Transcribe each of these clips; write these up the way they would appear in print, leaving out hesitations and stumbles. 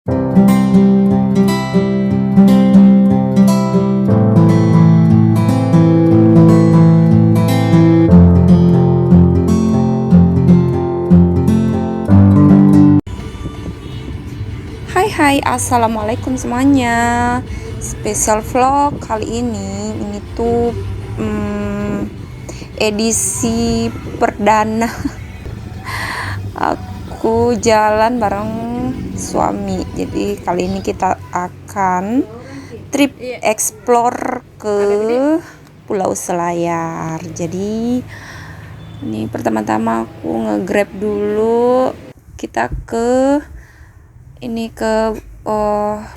Hai, assalamualaikum semuanya. Spesial vlog kali ini tuh edisi perdana aku jalan bareng suami. Jadi kali ini kita akan trip explore ke Pulau Selayar. Jadi ini pertama-tama aku nge-grab dulu, kita ke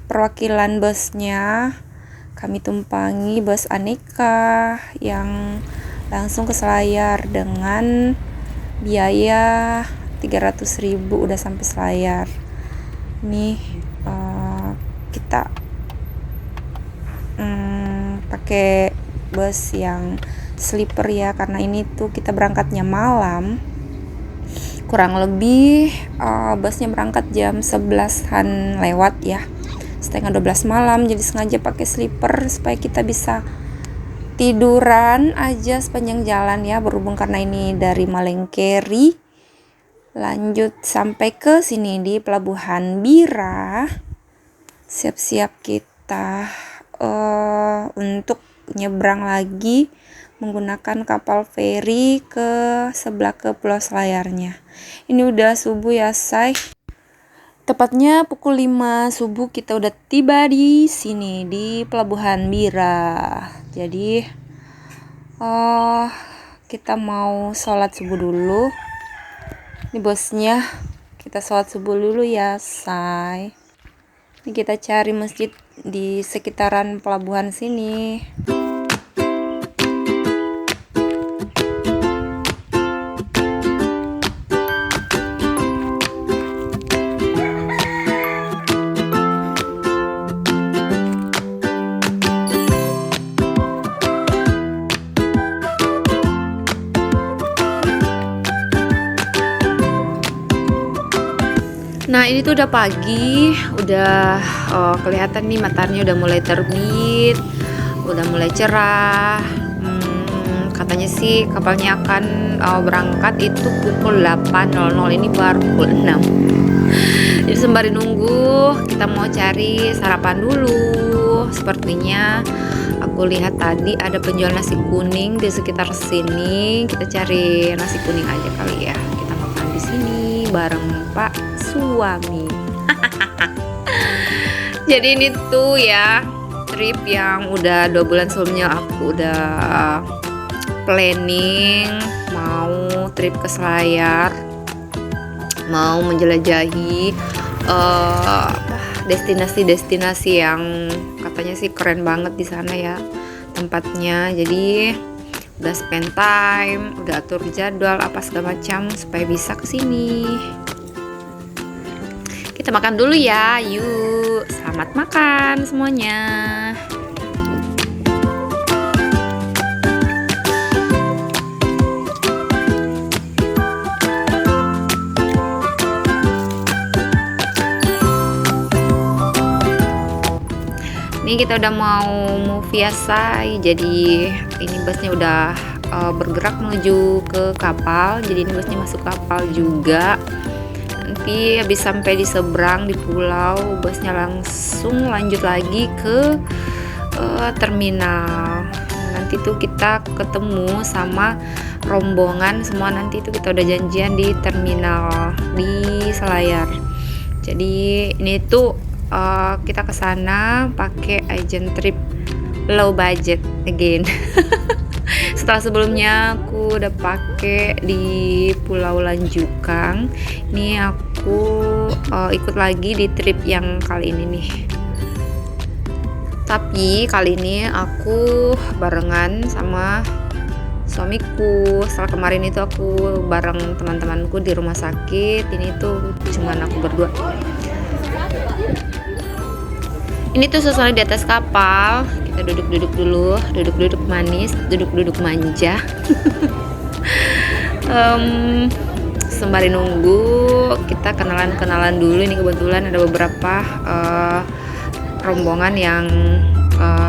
perwakilan busnya. Kami tumpangi bus Aneka yang langsung ke Selayar dengan biaya 300.000 udah sampai Selayar. Ini kita pakai bus yang sleeper ya, karena ini tuh kita berangkatnya malam. Kurang lebih busnya berangkat jam 11-an lewat ya, setengah 12 malam. Jadi sengaja pakai sleeper supaya kita bisa tiduran aja sepanjang jalan ya, berhubung karena ini dari Malengkeri lanjut sampai ke sini di Pelabuhan Bira. Siap-siap kita untuk nyebrang lagi menggunakan kapal feri ke sebelah ke Pulau Selayarnya. Ini udah subuh ya, say. Tepatnya pukul 5 subuh kita udah tiba di sini di Pelabuhan Bira. Jadi kita mau sholat subuh dulu. Ini bosnya, kita sholat subuh dulu ya, say. Ini kita cari masjid di sekitaran pelabuhan sini. Nah, ini tuh udah pagi, udah kelihatan nih mataharinya udah mulai terbit, udah mulai cerah. Katanya sih kapalnya akan berangkat itu pukul 8.00, ini baru pukul 6. Jadi sembari nunggu, kita mau cari sarapan dulu. Sepertinya aku lihat tadi ada penjual nasi kuning di sekitar sini. Kita cari nasi kuning aja kali ya. Kita makan di sini bareng Pak suami. Jadi ini tuh ya trip yang udah 2 bulan sebelumnya aku udah planning mau trip ke Selayar, mau menjelajahi destinasi-destinasi yang katanya sih keren banget di sana ya tempatnya. Jadi udah spend time, udah atur jadwal apa segala macam supaya bisa kesini. Kita makan dulu ya, yuk. Selamat makan semuanya. Ini kita udah mau move ya, say. Jadi ini busnya udah bergerak menuju ke kapal. Jadi ini busnya masuk kapal juga. Nanti habis sampai di seberang di pulau, busnya langsung lanjut lagi ke terminal. Nanti tuh kita ketemu sama rombongan semua, nanti itu kita udah janjian di terminal di Selayar. Jadi ini tuh kita ke sana pakai agent trip low budget again. Setelah sebelumnya aku udah pakai di Pulau Lanjukang, ini aku ikut lagi di trip yang kali ini nih. Tapi kali ini aku barengan sama suamiku. Setelah kemarin itu aku bareng teman-temanku di rumah sakit, ini tuh cuman aku berdua. Ini tuh suasana di atas kapal. Kita duduk-duduk dulu, duduk-duduk manis, duduk-duduk manja. Sembari nunggu kita kenalan dulu. Ini kebetulan ada beberapa rombongan yang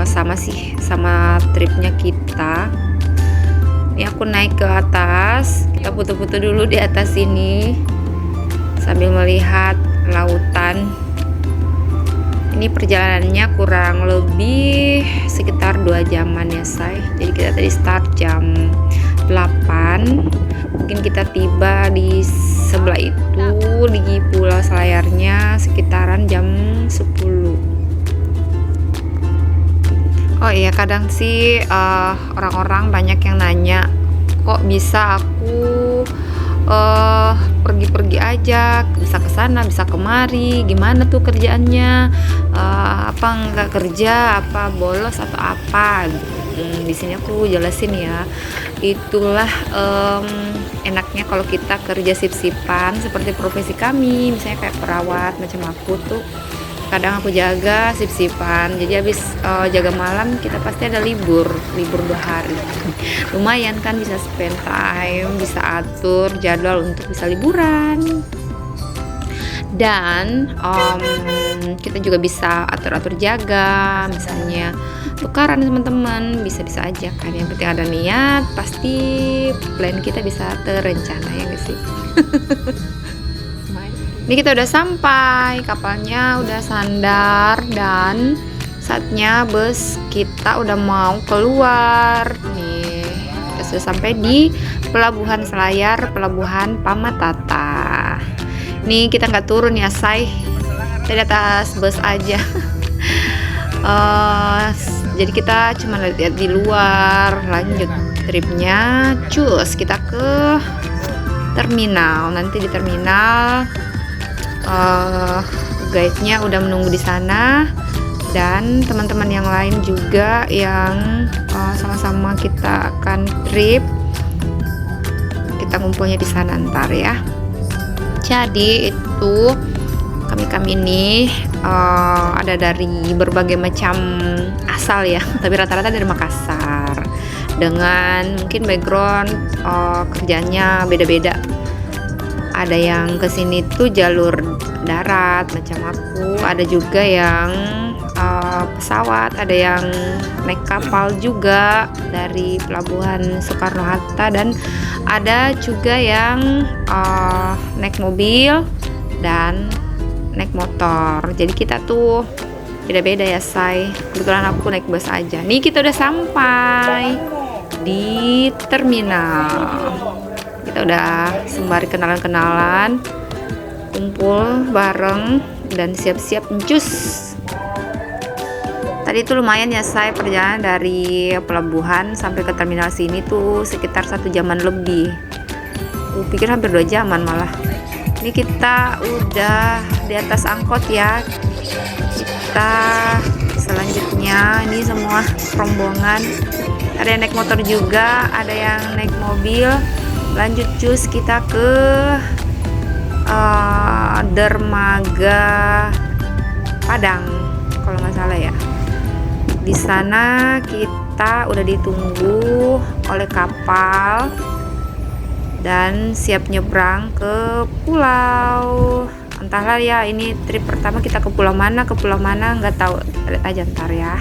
sama tripnya kita. Ini aku naik ke atas, kita foto-foto dulu di atas ini sambil melihat lautan. Ini perjalanannya kurang lebih sekitar 2 jaman ya say. Jadi kita tadi start jam 8, mungkin kita tiba di sebelah itu di Pulau Selayarnya sekitaran jam 10. Oh iya, kadang sih orang-orang banyak yang nanya, kok bisa aku pergi-pergi aja, bisa ke sana, bisa kemari, gimana tuh kerjaannya, apa nggak kerja, apa bolos atau apa? Di sini aku jelasin ya. Itulah enaknya kalau kita kerja sip-sipan seperti profesi kami, misalnya kayak perawat macam aku tuh. Kadang aku jaga sip-sipan, jadi habis jaga malam kita pasti ada libur 2 hari. Lumayan kan, bisa spend time, bisa atur jadwal untuk bisa liburan. Dan kita juga bisa atur-atur jaga, misalnya tukaran teman-teman, bisa-bisa aja kan. Yang penting ada niat, pasti plan kita bisa terencana, ya guys sih. Ini kita udah sampai, kapalnya udah sandar dan saatnya bus kita udah mau keluar. Nih, kita sudah sampai di Pelabuhan Selayar, Pelabuhan Pamatata. Nih kita nggak turun ya say, kita di atas bus aja. Jadi kita cuma lihat di luar, lanjut tripnya. Cus, kita ke terminal. Nanti di terminal guide-nya udah menunggu di sana, dan teman-teman yang lain juga yang sama-sama kita akan trip, kita ngumpulnya di sana ntar ya. Jadi itu kami ini ada dari berbagai macam asal ya, tapi rata-rata dari Makassar, dengan mungkin background kerjanya beda-beda. Ada yang kesini tuh jalur darat macam aku, ada juga yang pesawat, ada yang naik kapal juga dari Pelabuhan Soekarno-Hatta, dan ada juga yang naik mobil dan naik motor. Jadi kita tuh beda-beda ya say. Kebetulan aku naik bus aja. Nih kita udah sampai di terminal. Kita udah sembari kenalan-kenalan, kumpul bareng dan siap-siap encus. Tadi itu lumayan ya say, perjalanan dari pelabuhan sampai ke terminal sini tuh sekitar 1 jaman lebih. Pikir hampir 2 jaman malah. Ini kita udah di atas angkot ya. Kita selanjutnya ini semua rombongan. Ada yang naik motor juga, ada yang naik mobil. Lanjut cus, kita ke dermaga Padang kalau nggak salah ya. Di sana kita udah ditunggu oleh kapal dan siap nyebrang ke pulau. Entahlah ya, ini trip pertama kita ke pulau mana nggak tahu, lihat aja ntar ya.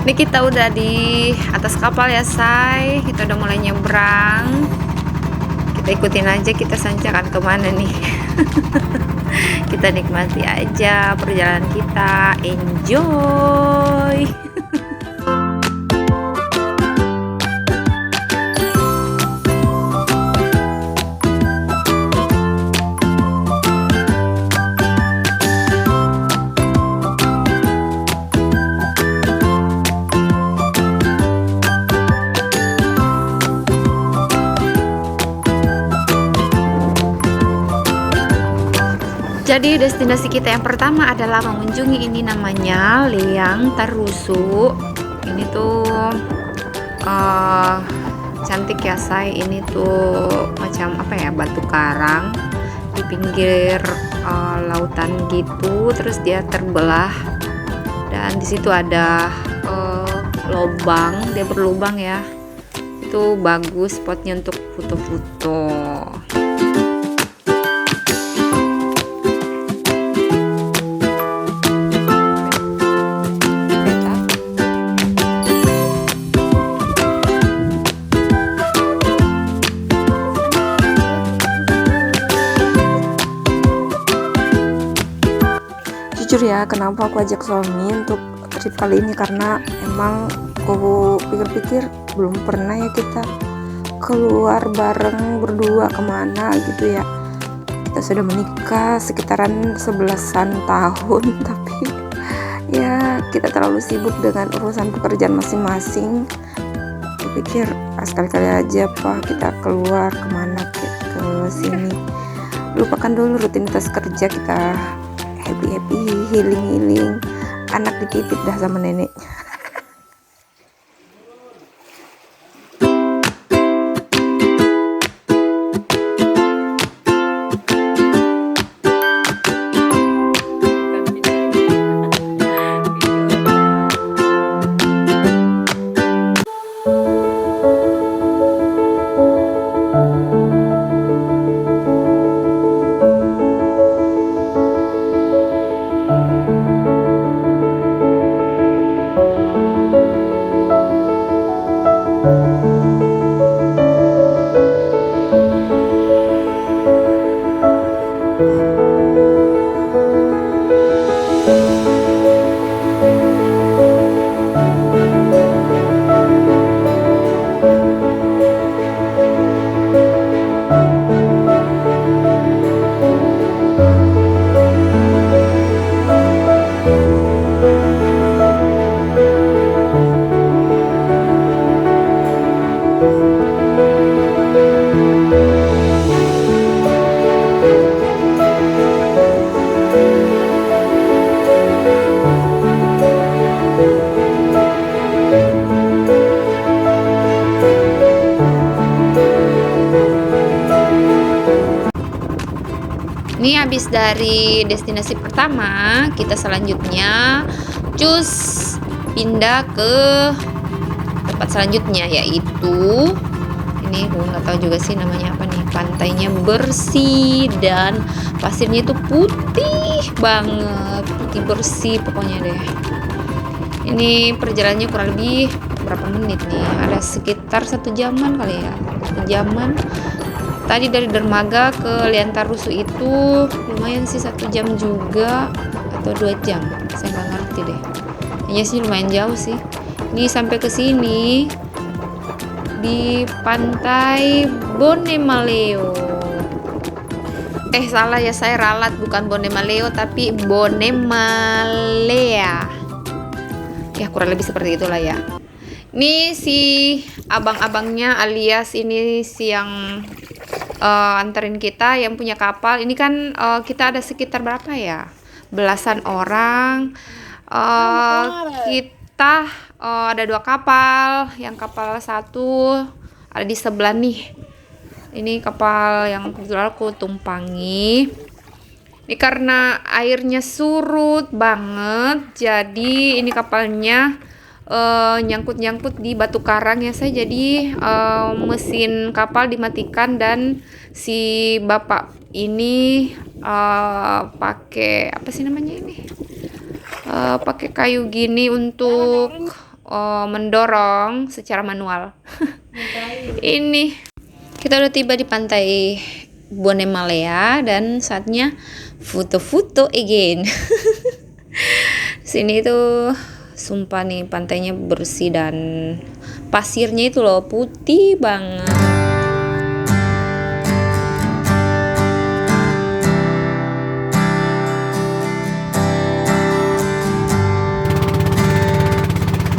Ini kita udah di atas kapal ya say, kita udah mulai nyebrang. Kita ikutin aja, kita sancakan kemana nih. Kita nikmati aja perjalanan kita, enjoy. Jadi destinasi kita yang pertama adalah mengunjungi ini, namanya Liang Tarusu. Ini tuh cantik ya say. Ini tuh macam apa ya, batu karang di pinggir lautan gitu. Terus dia terbelah dan di situ ada lubang, dia berlubang ya. itu bagus spotnya untuk foto-foto. Jujur ya, kenapa aku ajak suami untuk trip kali ini, karena emang aku pikir-pikir belum pernah ya kita keluar bareng berdua kemana gitu ya. Kita sudah menikah sekitaran 11-an tahun tapi ya kita terlalu sibuk dengan urusan pekerjaan masing-masing. Aku pikir sekali-kali aja kita keluar kemana, ke sini, lupakan dulu rutinitas kerja, kita happy healing, anak dititip dah sama nenek. Ini habis dari destinasi pertama, kita selanjutnya cus pindah ke tempat selanjutnya, yaitu ini gue nggak tahu juga sih namanya apa nih. Pantainya bersih dan pasirnya itu putih banget, putih bersih pokoknya deh. Ini perjalanannya kurang lebih berapa menit nih? Ada sekitar 1 jaman kali ya, 1 jaman. Tadi dari dermaga ke Liantar Rusu itu lumayan sih, 1 jam juga atau 2 jam, saya nggak ngerti deh. Kayaknya sih lumayan jauh sih. Ini sampai ke sini di pantai Bonemaleo. Salah ya, saya ralat, bukan Bonemaleo tapi Bonemalea. Ya kurang lebih seperti itulah ya. Ini si abang-abangnya alias ini si yang anterin kita, yang punya kapal. Ini kan kita ada sekitar berapa ya, belasan orang. Kita ada 2 kapal, yang kapal 1 ada di sebelah nih. Ini kapal yang kebetulan aku tumpangi. Ini karena airnya surut banget, jadi ini kapalnya nyangkut-nyangkut di batu karang ya saya. Jadi mesin kapal dimatikan dan si bapak ini pakai apa sih namanya ini, pakai kayu gini untuk mendorong secara manual. Ini kita udah tiba di pantai Bonemalea dan saatnya foto-foto again. Sini tuh sumpah nih pantainya bersih dan pasirnya itu loh putih banget.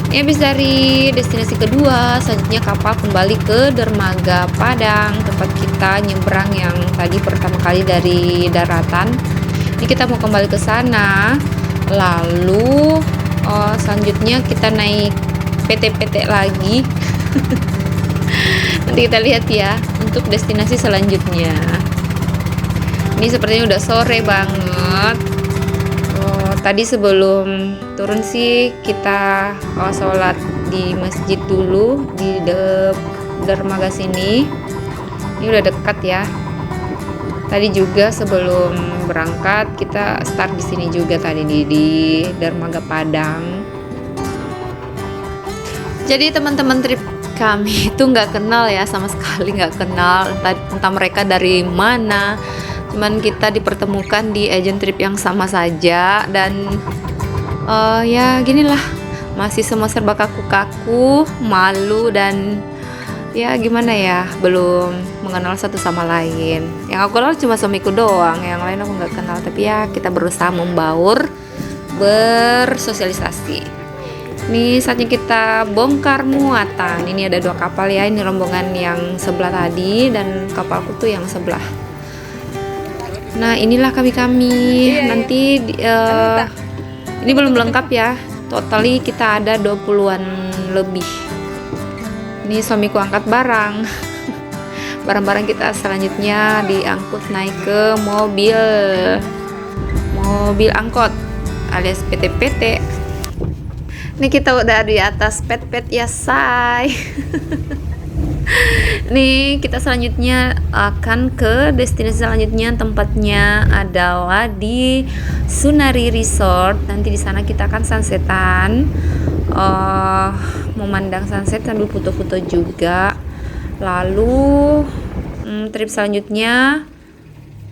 Ini habis dari destinasi kedua, selanjutnya kapal kembali ke dermaga Padang, tempat kita nyebrang yang tadi pertama kali dari daratan. Ini kita mau kembali ke sana, lalu selanjutnya kita naik PT-PT lagi. Nanti kita lihat ya untuk destinasi selanjutnya. Ini sepertinya udah sore banget. Tadi sebelum turun sih kita sholat di masjid dulu di dermaga sini. Ini udah dekat ya. Tadi juga sebelum berangkat kita start di sini juga tadi di dermaga Padang. Jadi teman-teman trip kami itu nggak kenal ya, sama sekali nggak kenal, entah mereka dari mana. Cuman kita dipertemukan di agent trip yang sama saja, dan ya ginilah, masih semua serba kaku-kaku, malu, dan ya gimana ya, belum mengenal satu sama lain. Yang aku kenal cuma suamiku doang, yang lain aku nggak kenal. Tapi ya kita berusaha membaur, bersosialisasi. Ini saatnya kita bongkar muatan. Ini ada 2 kapal ya, ini rombongan yang sebelah tadi dan kapalku tuh yang sebelah. Nah inilah kami nanti ini belum lengkap ya, totally kita ada 20-an lebih. Ini suamiku angkat barang. Barang-barang kita selanjutnya diangkut naik ke mobil angkot alias PT-PT. Ini kita udah di atas pet ya say. Nih kita selanjutnya akan ke destinasi selanjutnya, tempatnya adalah di Sunari Resort. Nanti di sana kita akan sunsetan, memandang sunset sambil foto-foto juga. Lalu trip selanjutnya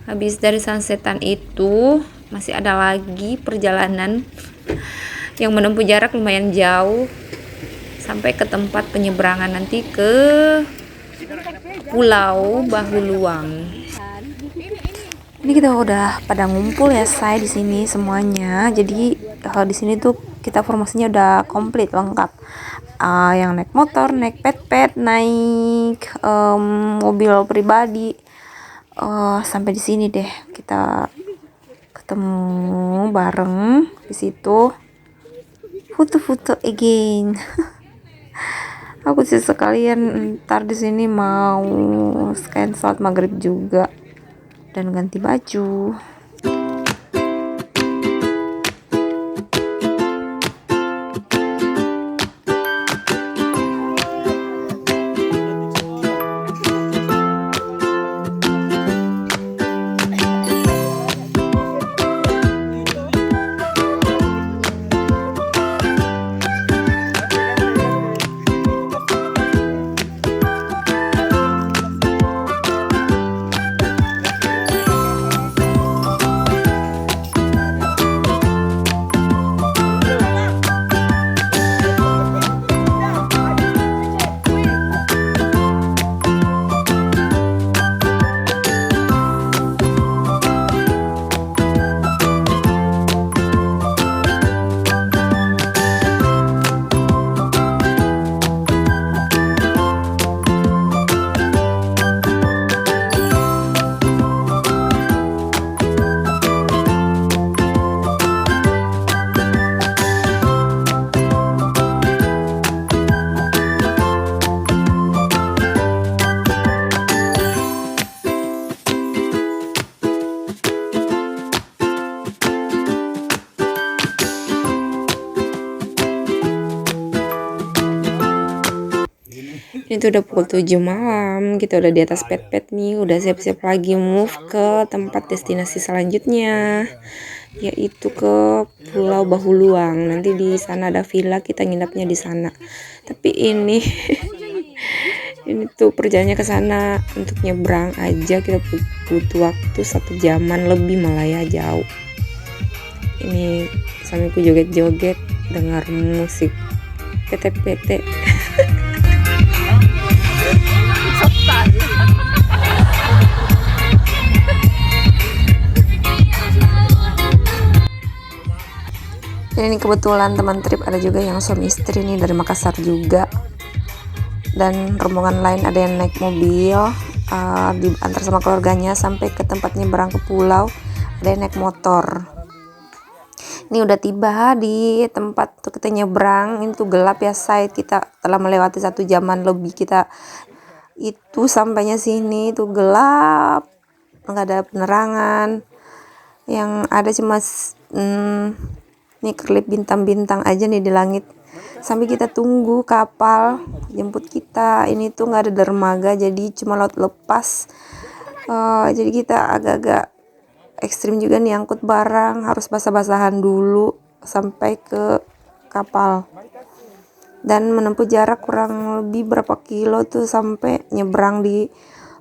habis dari sunsetan itu masih ada lagi perjalanan yang menempuh jarak lumayan jauh sampai ke tempat penyeberangan nanti ke Pulau Bahuluang. Ini kita udah pada ngumpul ya say di sini semuanya. Jadi di sini tuh kita formasinya udah komplit lengkap. Yang naik motor, naik pet, naik mobil pribadi, sampai di sini deh kita ketemu bareng di situ. Foto-foto again. Aku sih sekalian ntar di sini mau sekalian sholat maghrib juga dan ganti baju. Ini tuh udah pukul 7 malam, kita udah di atas pet nih, udah siap-siap lagi move ke tempat destinasi selanjutnya, yaitu ke Pulau Bahuluang. Nanti di sana ada villa, kita nginapnya di sana. Tapi ini ini tuh perjalanannya ke sana untuk nyebrang aja kita butuh waktu 1 jaman lebih, malah ya jauh. Ini suamiku joget-joget dengar musik PT-PT. Ini kebetulan teman trip ada juga yang suami istri nih dari Makassar juga, dan rombongan lain ada yang naik mobil diantar sama keluarganya sampai ke tempat nyebrang ke pulau, ada yang naik motor. Ini udah tiba di tempat tuh kita nyebrang. Ini tuh gelap ya say, kita telah melewati 1 jaman lebih kita itu sampainya sini tuh gelap, nggak ada penerangan, yang ada cuma nih kelip bintang-bintang aja nih di langit. sambil kita tunggu kapal jemput kita. Ini tuh nggak ada dermaga, jadi cuma laut lepas. Jadi kita agak-agak ekstrim juga nih angkut barang, harus basah-basahan dulu sampai ke kapal. Dan menempuh jarak kurang lebih berapa kilo tuh sampai nyebrang di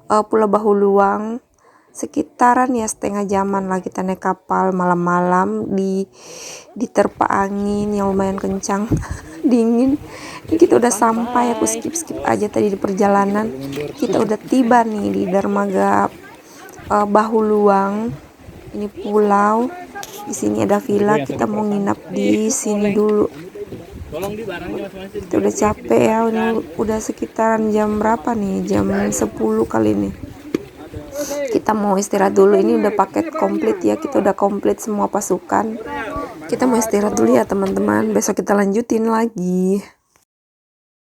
Pulau Bahuluang. Sekitaran ya setengah jaman lah kita naik kapal malam-malam diterpa angin yang lumayan kencang. Dingin. Ini kita udah sampai, aku skip aja tadi di perjalanan. Kita udah tiba nih di dermaga Bahuluang. Ini pulau. Di sini ada villa, kita mau nginap di sini dulu. Kita udah capek ya, ini udah sekitaran jam berapa nih? Jam 10 kali nih. Kita mau istirahat dulu, ini udah paket komplit ya, kita udah komplit semua pasukan. Kita mau istirahat dulu ya teman-teman, besok kita lanjutin lagi.